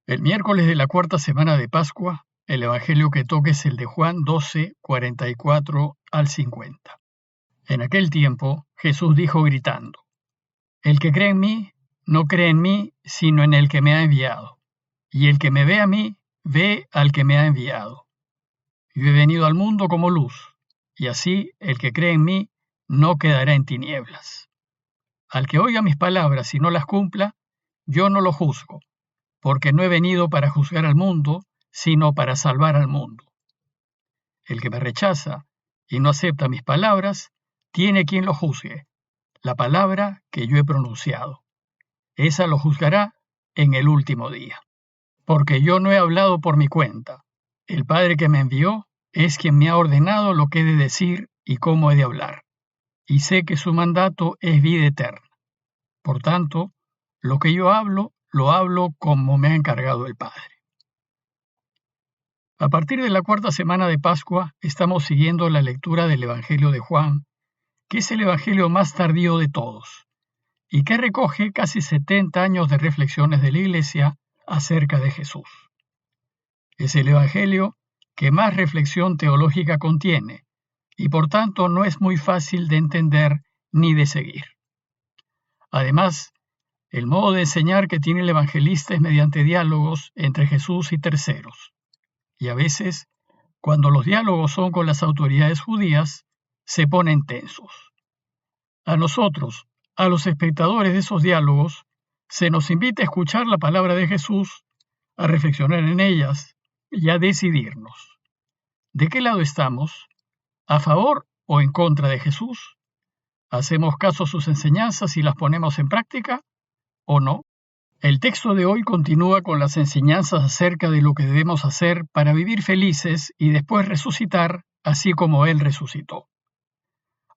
El miércoles de la cuarta semana de Pascua, el evangelio que toca es el de Juan 12, 44 al 50. En aquel tiempo, Jesús dijo gritando: El que cree en mí, no cree en mí, sino en el que me ha enviado. Y el que me ve a mí, ve al que me ha enviado. Yo he venido al mundo como luz, y así el que cree en mí no quedará en tinieblas. Al que oiga mis palabras y no las cumpla, yo no lo juzgo, porque no he venido para juzgar al mundo, sino para salvar al mundo. El que me rechaza y no acepta mis palabras, tiene quien lo juzgue, la palabra que yo he pronunciado. Esa lo juzgará en el último día. Porque yo no he hablado por mi cuenta. El Padre que me envió es quien me ha ordenado lo que he de decir y cómo he de hablar. Y sé que su mandato es vida eterna. Por tanto, lo que yo hablo, lo hablo como me ha encargado el Padre. A partir de la cuarta semana de Pascua, estamos siguiendo la lectura del Evangelio de Juan, que es el evangelio más tardío de todos, y que recoge casi 70 años de reflexiones de la Iglesia acerca de Jesús. Es el evangelio que más reflexión teológica contiene, y por tanto no es muy fácil de entender ni de seguir. Además, el modo de enseñar que tiene el evangelista es mediante diálogos entre Jesús y terceros. Y a veces, cuando los diálogos son con las autoridades judías, se ponen tensos. A nosotros, a los espectadores de esos diálogos, se nos invita a escuchar la palabra de Jesús, a reflexionar en ellas y a decidirnos. ¿De qué lado estamos? ¿A favor o en contra de Jesús? ¿Hacemos caso a sus enseñanzas y las ponemos en práctica o no? El texto de hoy continúa con las enseñanzas acerca de lo que debemos hacer para vivir felices y después resucitar, así como Él resucitó.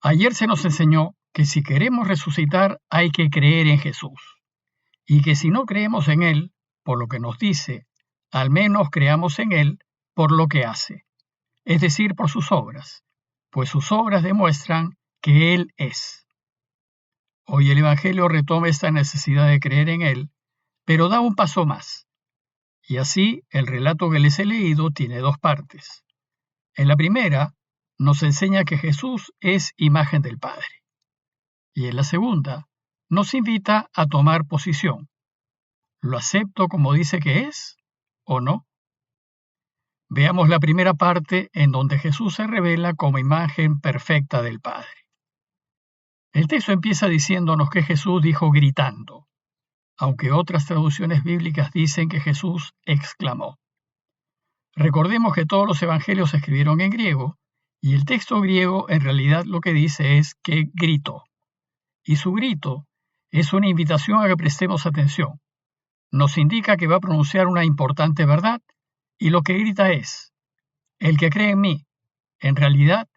Ayer se nos enseñó que si queremos resucitar hay que creer en Jesús, y que si no creemos en Él, por lo que nos dice, al menos creamos en Él por lo que hace, es decir, por sus obras, pues sus obras demuestran que Él es. Hoy el Evangelio retoma esta necesidad de creer en Él, pero da un paso más. Y así, el relato que les he leído tiene dos partes. En la primera, nos enseña que Jesús es imagen del Padre. Y en la segunda, nos invita a tomar posición. ¿Lo acepto como dice que es o no? Veamos la primera parte en donde Jesús se revela como imagen perfecta del Padre. El texto empieza diciéndonos que Jesús dijo gritando, aunque otras traducciones bíblicas dicen que Jesús exclamó. Recordemos que todos los evangelios se escribieron en griego, y el texto griego en realidad lo que dice es que gritó. Y su grito es una invitación a que prestemos atención. Nos indica que va a pronunciar una importante verdad, y lo que grita es: el que cree en mí, en realidad,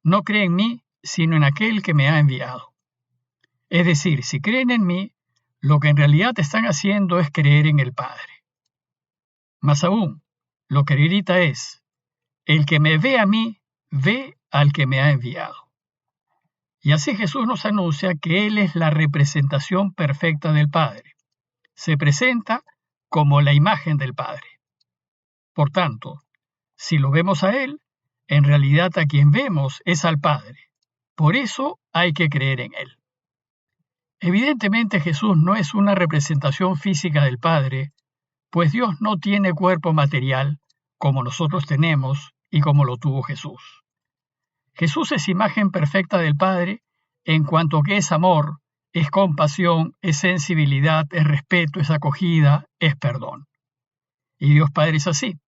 no cree en mí, sino en aquel que me ha enviado. Es decir, si creen en mí, lo que en realidad están haciendo es creer en el Padre. Más aún, lo que grita es: el que me ve a mí, ve al que me ha enviado. Y así Jesús nos anuncia que Él es la representación perfecta del Padre. Se presenta como la imagen del Padre. Por tanto, si lo vemos a Él, en realidad a quien vemos es al Padre. Por eso hay que creer en Él. Evidentemente Jesús no es una representación física del Padre, pues Dios no tiene cuerpo material como nosotros tenemos y como lo tuvo Jesús. Jesús es imagen perfecta del Padre en cuanto que es amor, es compasión, es sensibilidad, es respeto, es acogida, es perdón. Y Dios Padre es así,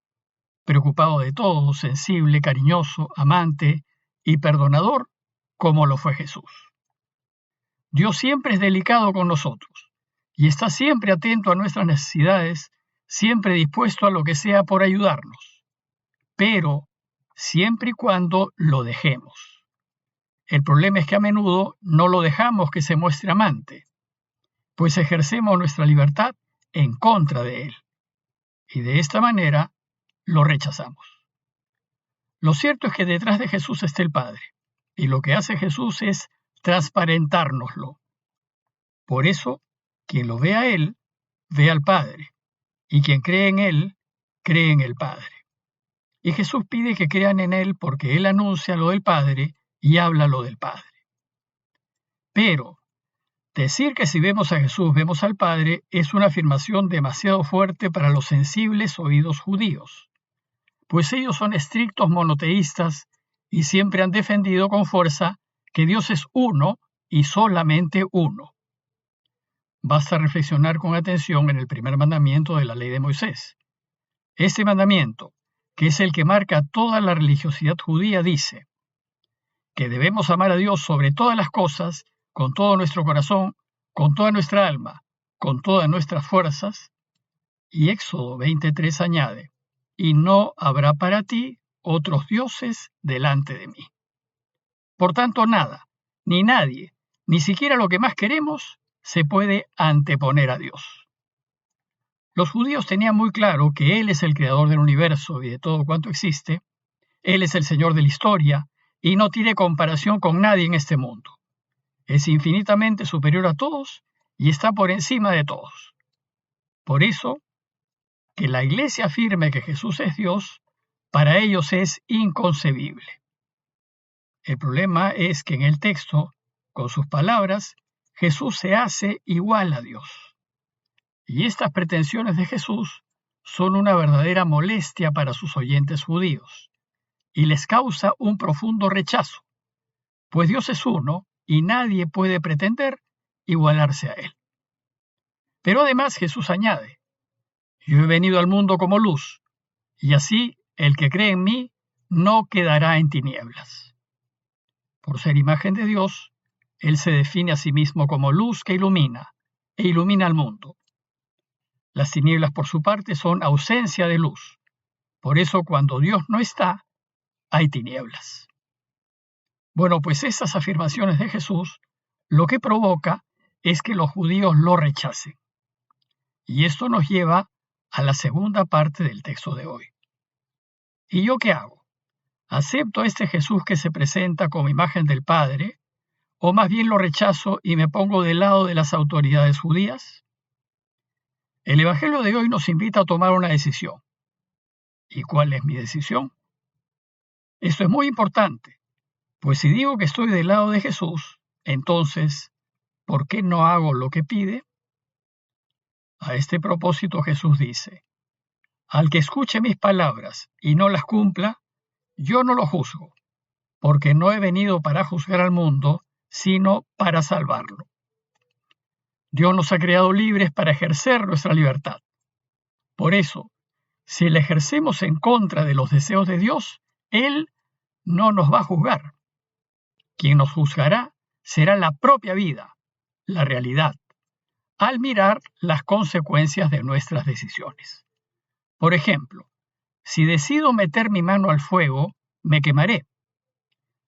preocupado de todo, sensible, cariñoso, amante y perdonador, como lo fue Jesús. Dios siempre es delicado con nosotros y está siempre atento a nuestras necesidades, siempre dispuesto a lo que sea por ayudarnos, pero siempre y cuando lo dejemos. El problema es que a menudo no lo dejamos que se muestre amante, pues ejercemos nuestra libertad en contra de él, y de esta manera lo rechazamos. Lo cierto es que detrás de Jesús está el Padre, y lo que hace Jesús es transparentárnoslo. Por eso, quien lo ve a Él, ve al Padre, y quien cree en Él, cree en el Padre. Y Jesús pide que crean en Él porque Él anuncia lo del Padre y habla lo del Padre. Pero decir que si vemos a Jesús vemos al Padre es una afirmación demasiado fuerte para los sensibles oídos judíos, pues ellos son estrictos monoteístas y siempre han defendido con fuerza que Dios es uno y solamente uno. Basta reflexionar con atención en el primer mandamiento de la ley de Moisés. Este mandamiento, que es el que marca toda la religiosidad judía, dice que debemos amar a Dios sobre todas las cosas, con todo nuestro corazón, con toda nuestra alma, con todas nuestras fuerzas. Y Éxodo 23 añade, y no habrá para ti otros dioses delante de mí. Por tanto, nada, ni nadie, ni siquiera lo que más queremos, se puede anteponer a Dios. Los judíos tenían muy claro que Él es el creador del universo y de todo cuanto existe, Él es el Señor de la historia y no tiene comparación con nadie en este mundo. Es infinitamente superior a todos y está por encima de todos. Por eso, que la Iglesia afirme que Jesús es Dios, para ellos es inconcebible. El problema es que en el texto, con sus palabras, Jesús se hace igual a Dios. Y estas pretensiones de Jesús son una verdadera molestia para sus oyentes judíos, y les causa un profundo rechazo, pues Dios es uno y nadie puede pretender igualarse a Él. Pero además Jesús añade, yo he venido al mundo como luz, y así el que cree en mí no quedará en tinieblas. Por ser imagen de Dios, Él se define a sí mismo como luz que ilumina, e ilumina al mundo. Las tinieblas, por su parte, son ausencia de luz. Por eso, cuando Dios no está, hay tinieblas. Bueno, pues estas afirmaciones de Jesús lo que provoca es que los judíos lo rechacen. Y esto nos lleva a la segunda parte del texto de hoy. ¿Y yo qué hago? ¿Acepto a este Jesús que se presenta como imagen del Padre, o más bien lo rechazo y me pongo del lado de las autoridades judías? El Evangelio de hoy nos invita a tomar una decisión. ¿Y cuál es mi decisión? Esto es muy importante, pues si digo que estoy del lado de Jesús, entonces, ¿por qué no hago lo que pide? A este propósito Jesús dice, al que escuche mis palabras y no las cumpla, yo no lo juzgo, porque no he venido para juzgar al mundo, sino para salvarlo. Dios nos ha creado libres para ejercer nuestra libertad. Por eso, si la ejercemos en contra de los deseos de Dios, Él no nos va a juzgar. Quien nos juzgará será la propia vida, la realidad, al mirar las consecuencias de nuestras decisiones. Por ejemplo, si decido meter mi mano al fuego, me quemaré.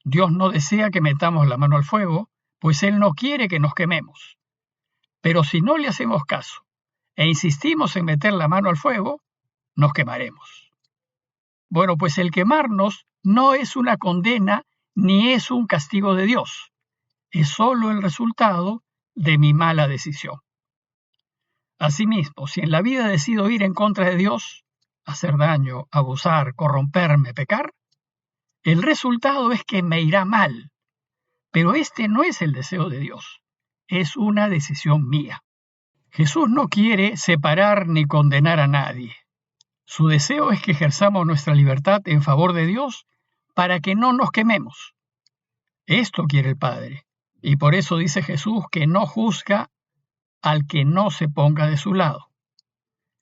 Dios no desea que metamos la mano al fuego, pues Él no quiere que nos quememos. Pero si no le hacemos caso e insistimos en meter la mano al fuego, nos quemaremos. Bueno, pues el quemarnos no es una condena ni es un castigo de Dios. Es solo el resultado de mi mala decisión. Asimismo, si en la vida decido ir en contra de Dios, hacer daño, abusar, corromperme, pecar, el resultado es que me irá mal. Pero este no es el deseo de Dios, es una decisión mía. Jesús no quiere separar ni condenar a nadie. Su deseo es que ejerzamos nuestra libertad en favor de Dios para que no nos quememos. Esto quiere el Padre, y por eso dice Jesús que no juzga al que no se ponga de su lado.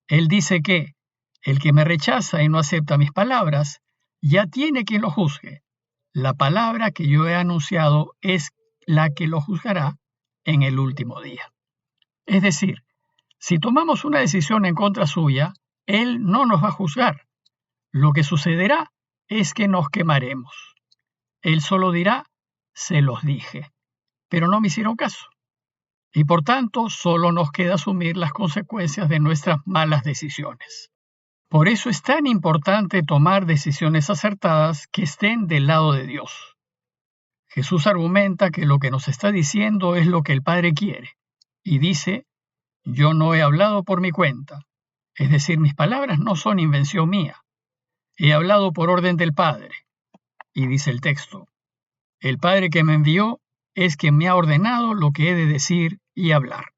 Él dice que el que me rechaza y no acepta mis palabras, ya tiene quien lo juzgue. La palabra que yo he anunciado es la que lo juzgará en el último día. Es decir, si tomamos una decisión en contra suya, Él no nos va a juzgar. Lo que sucederá es que nos quemaremos. Él solo dirá, se los dije, pero no me hicieron caso. Y por tanto, solo nos queda asumir las consecuencias de nuestras malas decisiones. Por eso es tan importante tomar decisiones acertadas que estén del lado de Dios. Jesús argumenta que lo que nos está diciendo es lo que el Padre quiere, y dice, yo no he hablado por mi cuenta, Es decir, mis palabras no son invención mía. He hablado por orden del Padre. Y dice el texto, el Padre que me envió es quien me ha ordenado lo que he de decir y hablar.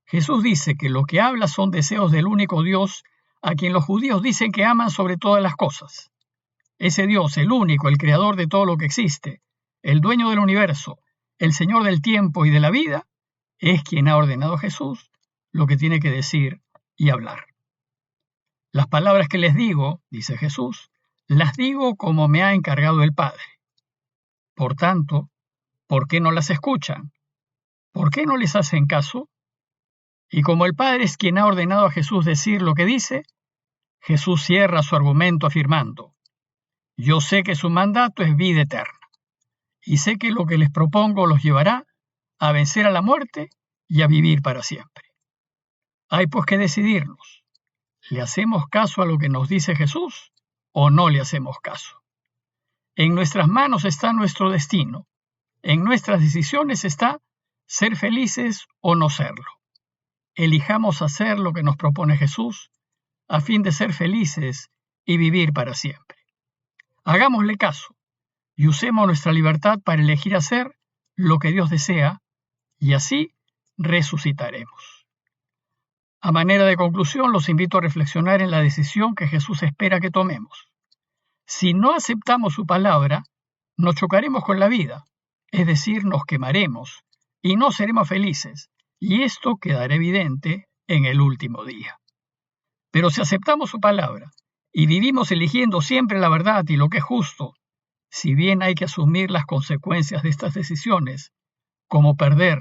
Jesús dice que lo que habla son deseos del único Dios a quien los judíos dicen que aman sobre todas las cosas. Ese Dios, el único, el creador de todo lo que existe, el dueño del universo, el Señor del tiempo y de la vida, es quien ha ordenado a Jesús lo que tiene que decir y hablar. Las palabras que les digo, dice Jesús, las digo como me ha encargado el Padre. Por tanto, ¿por qué no las escuchan? ¿Por qué no les hacen caso? Y como el Padre es quien ha ordenado a Jesús decir lo que dice, Jesús cierra su argumento afirmando, yo sé que su mandato es vida eterna, y sé que lo que les propongo los llevará a vencer a la muerte y a vivir para siempre. Hay pues que decidirnos, ¿le hacemos caso a lo que nos dice Jesús o no le hacemos caso? En nuestras manos está nuestro destino, en nuestras decisiones está ser felices o no serlo. Elijamos hacer lo que nos propone Jesús a fin de ser felices y vivir para siempre. Hagámosle caso y usemos nuestra libertad para elegir hacer lo que Dios desea y así resucitaremos. A manera de conclusión, los invito a reflexionar en la decisión que Jesús espera que tomemos. Si no aceptamos su palabra, nos chocaremos con la vida, es decir, nos quemaremos y no seremos felices, y esto quedará evidente en el último día. Pero si aceptamos su palabra y vivimos eligiendo siempre la verdad y lo que es justo, si bien hay que asumir las consecuencias de estas decisiones, como perder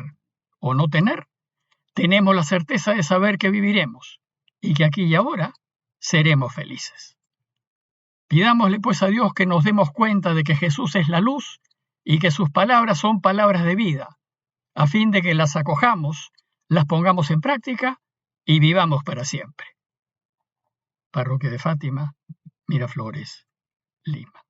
o no tener, tenemos la certeza de saber que viviremos y que aquí y ahora seremos felices. Pidámosle pues a Dios que nos demos cuenta de que Jesús es la luz y que sus palabras son palabras de vida, a fin de que las acojamos, las pongamos en práctica y vivamos para siempre. Parroquia de Fátima, Miraflores, Lima.